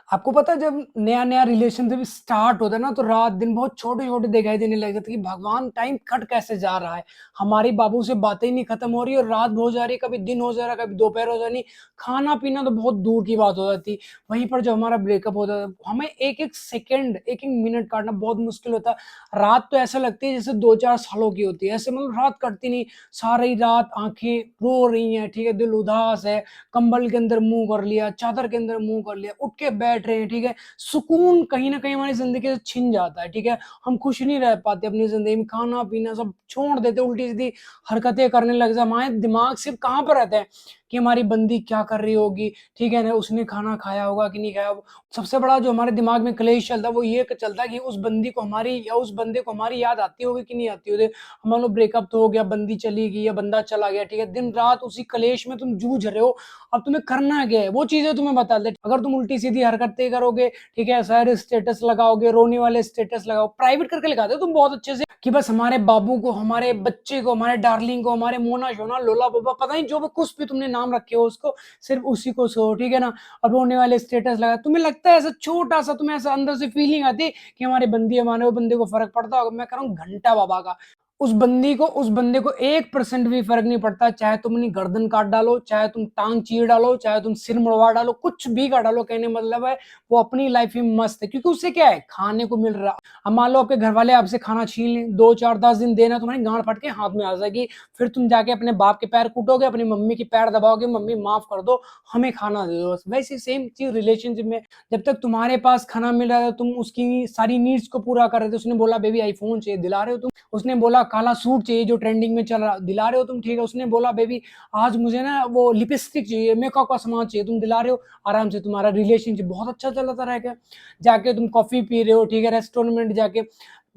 आपको पता है जब नया-नया रिलेशनशिप स्टार्ट होता है ना, तो रात-दिन बहुत छोटे-छोटे दिखाई देने लग जाते हैं कि भगवान टाइम कट कैसे जा रहा है। हमारी बाबू से बातें ही नहीं खत्म हो रही और रात हो जा रही है, कभी दिन हो जा रहा है, कभी दोपहर हो जानी, खाना-पीना तो बहुत दूर की बात हो जाती। वहीं पर जब हमारा ब्रेकअप होता है, हमें एक-एक सेकंड, एक-एक मिनट काटना बहुत मुश्किल होता है। रात तो ऐसा लगती है जैसे 2-4 सालों की होती है, ऐसे मतलब रात कटती नहीं, सारी रात आँखें रो रही हैं, ठीक है, दिल उदास है, कंबल के अंदर मुँह कर लिया, चादर के अंदर मुँह कर लिया, उठ के बैठ रहे हैं, ठीक है? सुकून कहीं न कहीं हमारी ज़िंदगी से छिन जाता है, ठीक है? हम खुश नहीं रह पाते अपनी ज़िंदगी में, खाना-पीना सब छोड़ देते, उल्टी-सीधी हरकतें करने लग जाए, हमारे दिमाग सिर्फ़ कहाँ पर रहता है कि हमारी बंदी क्या कर रही होगी, ठीक है ना? उसने खाना खाया होगा कि नहीं खाया होगा। सबसे बड़ा जो हमारे दिमाग में क्लेश चलता है, वो ये क चलता है कि उस बंदी को हमारी या उस बंदे को हमारी याद आती होगी कि नहीं आती होगी। मान लो ब्रेकअप तो हो गया, बंदी चली गई या बंदा चला गया, ठीक है? दिन-रात उसी क्लेश में तुम जूझ रहे हो। अब तुम्हें करना क्या है? वो चीज़ें तुम्हें बता दे। अगर तुम उल्टी-सीधी हरकतें करोगे, ठीक है, सैड स्टेटस लगाओगे, रोने वाले स्टेटस लगाओ, प्राइवेट करके लगाते हो तुम बहुत अच्छे से कि बस हमारे बाबू को, हमारे बच्चे को, हमारे डार्लिंग को, हमारे मोना-शोना, लोला-पोपा पता नहीं जो भी कुछ भी तुमने नाम रखे हो उसको, सिर्फ़ उसी को सो, ठीक है ना? और रोने वाले स्टेटस लगा तुम्हें लगता है ऐसा छोटा-सा तुम्हें ऐसा अंदर से फीलिंग आती है कि हमारी बंदी हमारे वो बंदे को फ़र्क पड़ता होगा? मैं कह रहा हूँ घंटा बाबा का। उस बंदे को 1% भी फ़र्क नहीं पड़ता, चाहे तुम अपनी गर्दन काट डालो, चाहे तुम टाँग चीर डालो, चाहे तुम सिर मुड़वा डालो, कुछ भी कर डालो, कहने का मतलब है वो अपनी लाइफ़ में मस्त है क्योंकि उससे क्या है, खाने को मिल रहा। अब मान लो आपके घरवाले आपसे खाना छीन लें, 2, 4, 10 दिन देना तुम्हारी गाँड फट के हाथ में आ जाएगी, फिर तुम जाके अपने बाप के पैर कूटोगे, अपनी मम्मी के पैर दबाओगे, "मम्मी माफ़ कर दो, हमें खाना दे दो।" बस वैसे सेम चीज़ रिलेशनशिप में जब तक तुम्हारे पास खाना मिल रहा है, तुम उसकी सारी नीड्स को पूरा कर रहे थे। उसने बोला बेबी आईफ़ोन चाहिए, दिला रहे हो तुम। उसने बोला काला सूट चाहिए जो ट्रेंडिंग में चल रहा, दिला रहे हो तुम, ठीक है। उसने बोला बेबी आज मुझे ना वो लिपस्टिक चाहिए, मेकअप का सामान चाहिए, तुम दिला रहे हो। आराम से तुम्हारा रिलेशनशिप बहुत अच्छा चलता रहेगा। जाके तुम कॉफ़ी पी रहे हो, ठीक है, रेस्टोरेंट में जाके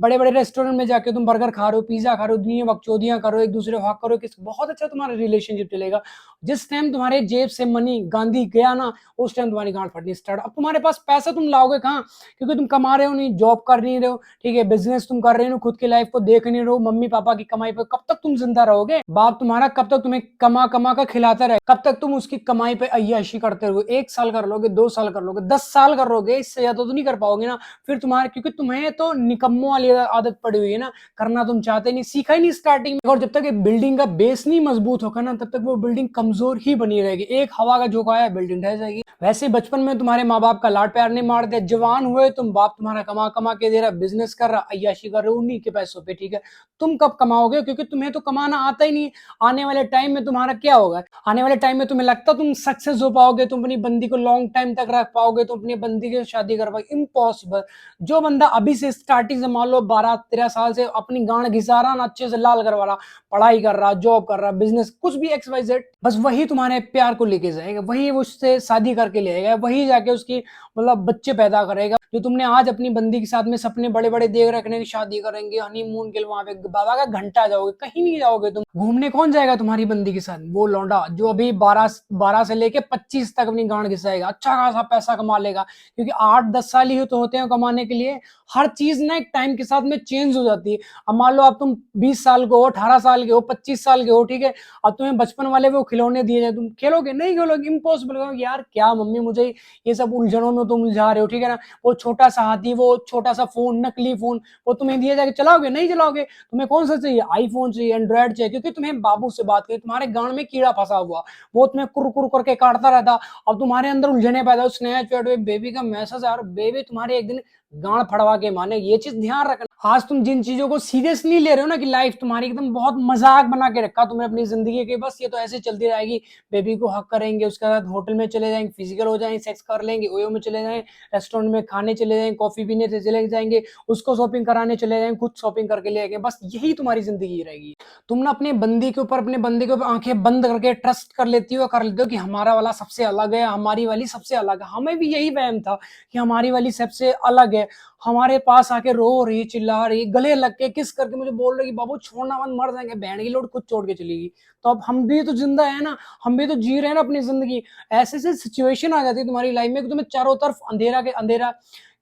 बड़े-बड़े रेस्टोरेंट में जाके तुम बर्गर खा रहे हो, पिज़्ज़ा खा रहे हो, दुनिया बकचोदियाँ कर रहे हो, एक-दूसरे को हग करो, किस बहुत अच्छा तुम्हारा रिलेशनशिप चलेगा। जिस टाइम तुम्हारे जेब से मनी गांधी गया ना, उस टाइम तुम्हारी गाँड फटनी स्टार्ट। अब तुम्हारे पास पैसा तुम लाओगे कहाँ? क्योंकि तुम कमा रहे हो नहीं, जॉब कर नहीं रहे हो, ठीक है, बिज़नेस तुम कर रहे हो, खुद की लाइफ़ को देख नहीं रहे हो, मम्मी-पापा की कमाई पे कब तक तुम ज़िंदा रहोगे? बाप तुम्हारा कब तक तुम्हें कमा-कमा कर खिलाता रहे, कब तक तुम उसकी कमाई पे अय्याशी करते रहोगे? 1 साल कर लोगे, 2 साल कर लोगे, 10 साल कर लोगे, इससे ज़्यादा तो नहीं कर पाओगे ना। फिर तुम्हारे क्योंकि तुम्हें तो निकम्मों वाली आदत पड़ी हुई है ना, करना तुम चाहते नहीं, सीखा ही नहीं स्टार्टिंग में और जब तक एक बिल्डिंग का बेस नहीं मजबूत होगा ना, तब तक वो बिल्डिंग कमज़ोर ही बनी रहेगी। एक हवा का झोंका आया, बिल्डिंग ढह जाएगी। वैसे बचपन में तुम्हारे माँ-बाप का लाड प्यार नहीं मार दिया, जवान हुए तुम, बाप तुम्हारा कमा-कमा के दे रहा, बिज़नेस कर रहा, अय्याशी कर रहे हो उन्हीं के पैसों पे, ठीक है। तुम कब कमाओगे? क्योंकि तुम्हें तो कमाना आता ही नहीं। आने वाले टाइम में तुम्हारा क्या होगा? आने वाले टाइम में तुम्हें लगता है तुम सक्सेस हो पाओगे, तुम अपनी बंदी को लॉन्ग टाइम तक रख पाओगे, तुम अपनी बंदी की शादी कर पाओगे? इम्पॉसिबल। जो बंदा अभी से स्टार्टिंग से मान लो 12-13 साल से अपनी गांड घिसा रहा ना, अच्छे से लाल करवा रहा, पढ़ाई कर रहा, जॉब कर रहा, बिजनेस कुछ भी एक्स वाई जेड, बस वही तुम्हारे प्यार को लेके जाएगा, वही उससे शादी करके ले आएगा, वही जाके उसकी मतलब बच्चे पैदा करेगा। जो तुमने आज अपनी बंदी के साथ में सपने बड़े बड़े देख रखने की शादी करेंगे, हनीमून के लिए वहां पे बाबा का घंटा जाओगे, कहीं नहीं जाओगे तुम। घूमने कौन जाएगा तुम्हारी बंदी के साथ? वो लौंडा जो अभी 12 से लेके 25 तक अपनी गांड घिसाएगा, अच्छा खासा पैसा कमा लेगा, क्योंकि 8-10 साल ही तो होते हैं कमाने के लिए। हर चीज ना एक टाइम के साथ में चेंज हो जाती है। अब मान लो अब तुम 20 साल के हो, 18 साल के हो, 25 साल के हो, ठीक है, अब तुम्हें बचपन वाले वो खिलौने दिए जाए, तुम खेलोगे? नहीं खेलोगे, इम्पॉसिबल। यार क्या मम्मी मुझे ये सब उलझनों में तुम उलझा रहे हो, ठीक है ना। वो छोटा सा हाथी, वो छोटा सा फोन, नकली फोन, वो तुम्हें दिया जाके चलाओगे? नहीं चलाओगे। तुम्हें कौन सा चाहिए? आईफोन चाहिए, एंड्रॉइड चाहिए, क्योंकि तुम्हें बाबू से बात करी, तुम्हारे गांड में कीड़ा फंसा हुआ, वो तुम्हें कुर कुर करके काटता रहता। अब तुम्हारे अंदर उलझने पैदा हो, स्नैपचैट बेबी का मैसेज यार, बेबी तुम्हारे एक दिन गांड फड़वा के माने, ये चीज ध्यान रखना। आज तुम जिन चीजों को सीरियस नहीं ले रहे हो ना, कि लाइफ तुम्हारी एकदम बहुत मजाक बना के रखा तुमने अपनी जिंदगी के, बस ये तो ऐसे चलती रहेगी, बेबी को हक करेंगे, उसके बाद होटल में चले जाएंगे, फिजिकल हो जाएंगे, सेक्स कर लेंगे, ओयो में चले जाएंगे, रेस्टोरेंट में खाने चले जाएंगे, कॉफी पीने से चले जाएंगे, उसको शॉपिंग कराने चले जाएंगे, खुद शॉपिंग करके ले आएंगे, बस यही तुम्हारी जिंदगी रहेगी। तुम ना अपने बंदी के ऊपर, अपने बंदे के ऊपर आंखें बंद करके ट्रस्ट कर लेते हो कि हमारा वाला सबसे अलग है, हमारी वाली सबसे अलग है। हमें भी यही वहम था कि हमारी वाली सबसे अलग है, हमारे पास आके रो रही, चिल्ला रही, गले लग के किस करके मुझे बोल रही कि बाबू छोड़ना मत, मर जाएंगे, बहन की लोड खुद छोड़ के चलेगी। तो अब हम भी तो जिंदा है ना, हम भी तो जी रहे हैं ना अपनी जिंदगी। ऐसे ऐसे सिचुएशन आ जाती है तुम्हारी लाइफ में कि तुम्हें चारों तरफ अंधेरा के अंधेरा,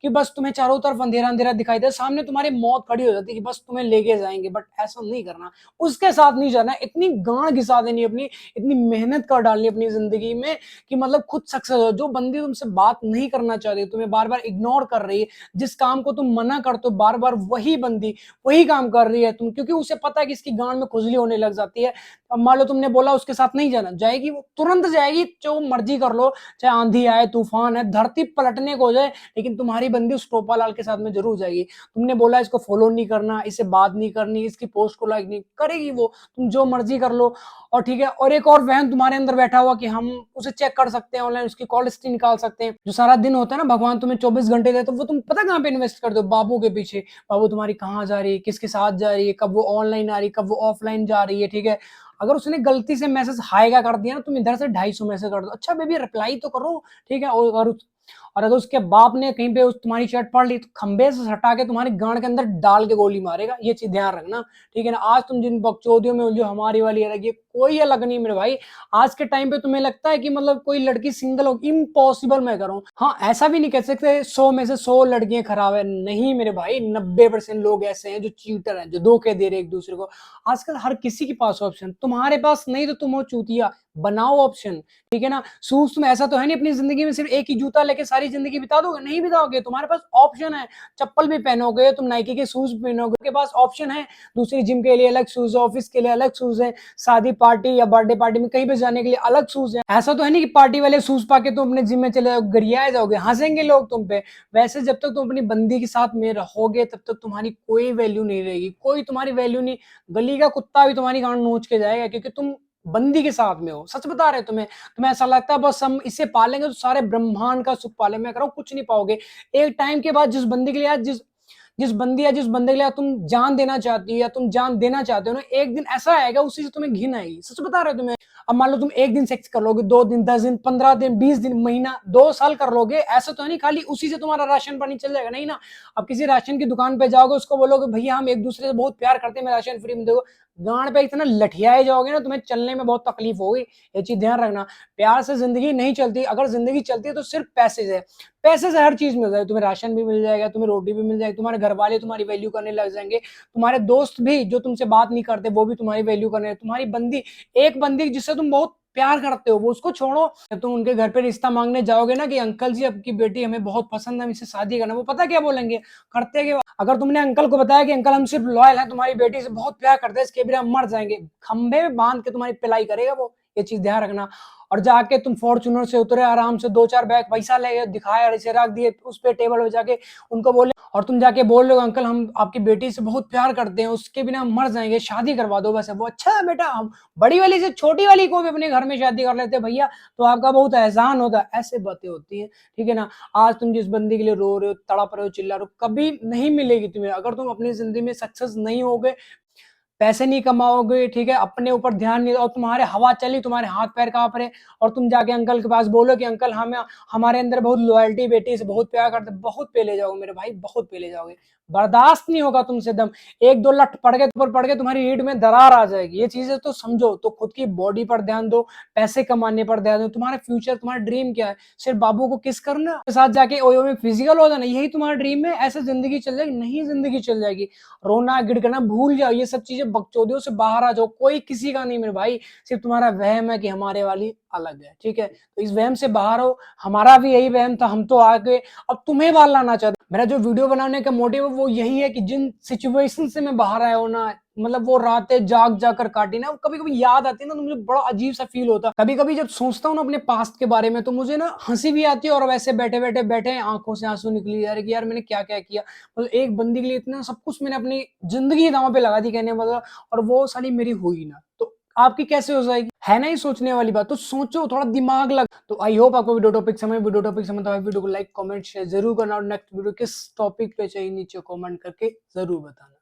कि बस तुम्हें चारों तरफ अंधेरा अंधेरा दिखाई दे, सामने तुम्हारी मौत खड़ी हो जाती है कि बस तुम्हें लेके जाएंगे, बट ऐसा नहीं करना, उसके साथ नहीं जाना, इतनी गांड घिसा देनी अपनी, इतनी मेहनत कर डालनी अपनी जिंदगी में कि मतलब खुद सक्सेस हो। जो बंदी तुमसे बात नहीं करना चाहती, तुम्हें बार बार इग्नोर कर रही है, जिस काम को तुम मना करते हो बार बार वही बंदी वही काम कर रही है, तुम क्योंकि उसे पता है कि इसकी गांड में खुजली होने लग जाती है। अब मान लो तुमने बोला उसके साथ नहीं जाना, जाएगी वो, तुरंत जाएगी, जो मर्जी कर लो, चाहे आंधी आए तूफान है धरती पलटने को हो जाए, लेकिन तुम्हारी बंदी उस टोपालाल के साथ में जरूर जाएगी। तुमने बोला इसको फॉलो नहीं करना, इसे बात नहीं करनी, इसकी पोस्ट को लाइक नहीं करेगी वो, तुम जो मर्जी कर लो। और ठीक है, और एक और वहम तुम्हारे अंदर बैठा हुआ कि हम उसे चेक कर सकते हैं ऑनलाइन, उसकी कॉल हिस्ट्री निकाल सकते हैं। जो सारा दिन होता है ना, भगवान तुम्हें 24 घंटे दे, तो वो तुम पता कहाँ पे इन्वेस्ट कर दो, बाबू के पीछे। बाबू तुम्हारी कहाँ जा रही है, किसके साथ जा रही है, कब वो ऑनलाइन आ रही है, कब वो ऑफलाइन जा रही है, ठीक है। अगर उसने गलती से मैसेज हाय का कर दिया ना, तुम इधर से 250 मैसेज कर दो, अच्छा बेबी रिप्लाई तो करो, ठीक है। और अगर उसके बाप ने कहीं पे उस तुम्हारी शर्ट पढ़ ली, तो खंबे से हटा के तुम्हारी गांड के अंदर डाल के गोली मारेगा, ये चीज ध्यान रखना, ठीक है ना। आज तुम जिन बकचोदियों में उलझो, हमारी वाली अलग, ये कोई अलग नहीं मेरे भाई। आज के टाइम पे तुम्हें लगता है कि मतलब कोई लड़की सिंगल हो, इम्पॉसिबल मैं करूं। हाँ, ऐसा भी नहीं कह सकते 100 में से 100 लड़कियां खराब है, नहीं मेरे भाई, 90% लोग ऐसे हैं जो चीटर हैं, जो धोखे दे रहे एक दूसरे को। आजकल हर किसी के पास ऑप्शन, तुम्हारे पास नहीं तो तुम हो चूतिया, बनाओ ऑप्शन, ठीक है ना। शूज तुम ऐसा तो है नहीं अपनी जिंदगी में सिर्फ एक ही जूता लेके सारी जिंदगी बिता दोगे, नहीं बिताओगे, तुम्हारे पास ऑप्शन है। चप्पल भी पहनोगे, तुम नाइकी के शूज पहनोगे, के पास ऑप्शन है। दूसरी जिम के लिए अलग शूज है, ऑफिस के लिए अलग शूज है, शादी पार्टी या बर्थडे पार्टी में कहीं पे जाने के लिए अलग शूज है। ऐसा तो है नहीं कि पार्टी वाले शूज पाके तुम अपने जिम में चले जाओ, गरियाए जाओगे, हंसेंगे लोग तुम पे। वैसे जब तक तुम अपनी बंदी के साथ में रहोगे तब तक तुम्हारी कोई वैल्यू नहीं रहेगी, कोई तुम्हारी वैल्यू नहीं, गली का कुत्ता भी तुम्हारी गांड नोच के जाएगा, क्योंकि तुम बंदी के साथ में हो। सच बता रहे तुम्हें, तुम्हें ऐसा लगता है बस हम इसे पालेंगे तो सारे ब्रह्मांड का सुख पाले, मैं कह रहा हूं कुछ नहीं पाओगे। एक टाइम के बाद जिस बंदी के लिए जिस जिस बंदी या जिस बंदे के लिए तुम जान देना चाहती हो या तुम जान देना चाहते हो ना, एक दिन ऐसा आएगा उसी से तुम्हें घिन आएगी, सच बता रहे हो तुम्हें। अब मान लो तुम एक दिन सेक्स कर लोगे, 2 दिन, 10 दिन, 15 दिन, 20 दिन, महीना, 2 साल कर लोगे, ऐसा तो है नहीं खाली उसी से तुम्हारा राशन पानी चल जाएगा, नहीं ना। अब किसी राशन की दुकान पे जाओगे, उसको बोलोगे भैया हम एक दूसरे से बहुत प्यार करते हैं, मैं राशन फ्री में देखो, गांड पे इतना लठियाए जाओगे ना, तुम्हें चलने में बहुत तकलीफ होगी। ये चीज ध्यान रखना, प्यार से जिंदगी नहीं चलती, अगर जिंदगी चलती है तो सिर्फ पैसे से। पैसे से हर चीज मिल जाएगी, तुम्हें राशन भी मिल जाएगा, तुम्हें रोटी भी मिल जाएगी, तुम्हारे घर वाले तुम्हारी वैल्यू करने लग जाएंगे, तुम्हारे दोस्त भी जो तुमसे बात नहीं करते वो भी तुम्हारी वैल्यू करने, तुम्हारी बंदी, एक बंदी जिससे तुम बहुत प्यार करते हो वो उसको छोड़ो, तुम उनके घर पे रिश्ता मांगने जाओगे ना कि अंकल जी आपकी बेटी हमें बहुत पसंद है, हम इससे शादी करना, वो पता क्या बोलेंगे, करते क्या। अगर तुमने अंकल को बताया कि अंकल हम सिर्फ लॉयल हैं, तुम्हारी बेटी से बहुत प्यार करते हैं, इसके बिना हम मर जाएंगे, खंबे में बांध के तुम्हारी पिलाई करेगा वो, ये चीज ध्यान रखना। और जाके तुम फॉर्चूनर से उतरे, आराम से 2-4 बैग पैसा ले दिखाया, ऐसे रख दिए उस पे टेबल पे जाके, उनको बोले, और तुम जाके बोल रहे हो अंकल हम आपकी बेटी से बहुत प्यार करते हैं, उसके बिना हम मर जाएंगे, शादी करवा दो बस। वो अच्छा है बेटा, हम बड़ी वाली से छोटी वाली को भी अपने घर में शादी कर लेते भैया, तो आपका बहुत एहसान होता है, ऐसे बातें होती है, ठीक है ना। आज तुम जिस बंदी के लिए रो रहे हो, तड़प रहे हो, चिल्ला रहे हो, कभी नहीं मिलेगी तुम्हें, अगर तुम अपनी जिंदगी में सक्सेस नहीं होगे, पैसे नहीं कमाओगे, ठीक है, अपने ऊपर ध्यान नहीं, और तुम्हारे हवा चली, तुम्हारे हाथ पैर कांप रहे, और तुम जाके अंकल के पास बोलो कि अंकल हमें, हमारे अंदर बहुत लॉयल्टी, बेटी से बहुत प्यार करते, बहुत पेले जाओगे मेरे भाई, बहुत पेले जाओगे, बर्दाश्त नहीं होगा तुमसे दम। 1-2 लठ पड़ के तुम्हारी रीढ़ में दरार आ जाएगी, ये चीजें तो समझो। तो खुद की बॉडी पर ध्यान दो, पैसे कमाने पर ध्यान दो, तुम्हारा फ्यूचर, तुम्हारा ड्रीम क्या है, सिर्फ बाबू को किस करना के साथ जाके ओयो में फिजिकल हो जाना, यही तुम्हारा ड्रीम है, ऐसे जिंदगी चल जाएगी, नहीं जिंदगी चल जाएगी। रोना गिड़गना भूल जाओ, ये सब चीजें बकचोदियों से बाहर आ जाओ, कोई किसी का नहीं मेरे भाई, सिर्फ तुम्हारा वहम है कि हमारे वाली अलग है, ठीक है। तो इस वहम से बाहर हो, हमारा भी यही वहम था, हम तो आगे अब तुम्हें बाहर लाना चाहते। मेरा जो वीडियो बनाने का मोटिव है वो यही है कि जिन सिचुएशन से मैं बाहर आया हूं ना, मतलब वो रातें जाग जाग कर काटी ना, कभी कभी याद आती है ना, तो मुझे बड़ा अजीब सा फील होता है। कभी कभी जब सोचता हूँ ना अपने पास्ट के बारे में, तो मुझे ना हंसी भी आती है, और वैसे बैठे आंखों से आंसू निकली यार कि यार मैंने क्या क्या किया, मतलब एक बंदी के लिए इतना सब कुछ मैंने अपनी जिंदगी दांव पे लगा दी कहने मतलब, और वो साली मेरी हुई ना, तो आपकी कैसे हो जाएगी, है ना ही सोचने वाली बात। तो सोचो, थोड़ा दिमाग लग। तो आई होप आपको वीडियो टॉपिक समझ, तो वीडियो को लाइक कमेंट शेयर जरूर करना, और नेक्स्ट वीडियो किस टॉपिक पे चाहिए नीचे कमेंट करके जरूर बताना।